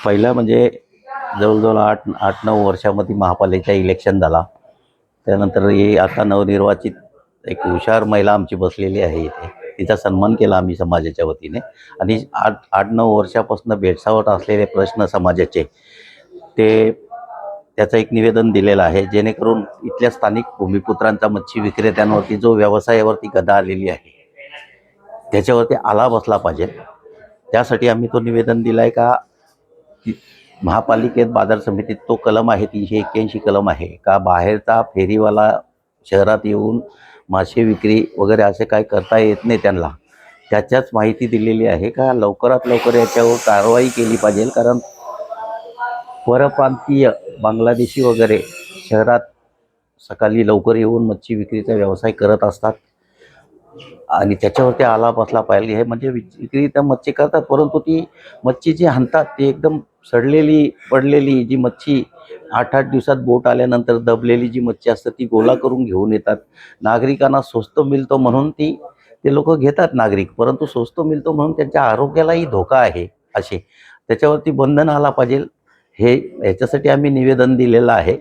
पहिलं म्हणजे जवळजवळ 8-9 वर्षामध्ये महापालिकेचा इलेक्शन झाला. त्यानंतर ही आता नवनिर्वाचित एक हुशार महिला आमची बसलेली आहे इथे. तिचा सन्मान केला आम्ही समाजाच्या वतीने आणि 8-9 वर्षापासून भेडसावत असलेले प्रश्न समाजाचे ते त्याचं एक निवेदन दिलेलं आहे, जेणेकरून इथल्या स्थानिक भूमिपुत्रांचा मच्छी विक्रेत्यांवरती जो व्यवसायावरती गदा आलेली आहे त्याच्यावरती आळा बसला पाहिजे. त्यासाठी आम्ही तो निवेदन दिलं आहे का महापालिकेत बाजार समितीत तो कलम आहे 381 कलम आहे का बाहेरचा फेरीवाला शहरात येऊन मासे विक्री वगैरे असे काय करता येत नाही त्यांना. त्याच्याच माहिती दिलेली आहे का लवकरात लवकर याच्यावर कारवाई केली पाहिजे, कारण परप्रांतीय बांगलादेशी वगैरे शहरात सकाळी लवकर येऊन मच्छी विक्रीचा व्यवसाय करत असतात आणि त्याच्यावरती आळा बसला पाहिजे. हे म्हणजे विक्री तर मच्छी करतात, परंतु ती मच्छी जी आणतात ती एकदम सडलेली पडलेली जी मच्छी 8-8 दिवसात बोट आल्यानंतर दबलेली जी मच्छी असते ती गोळा करून घेऊन येतात. नागरिकांना स्वस्त मिळतो म्हणून ते लोक घेतात नागरिक, परंतु स्वस्त मिळतो म्हणून त्यांच्या आरोग्यालाही धोका आहे. असे त्याच्यावरती बंधन आला पाहिजे. हे याच्यासाठी आम्ही निवेदन दिलेलं आहे.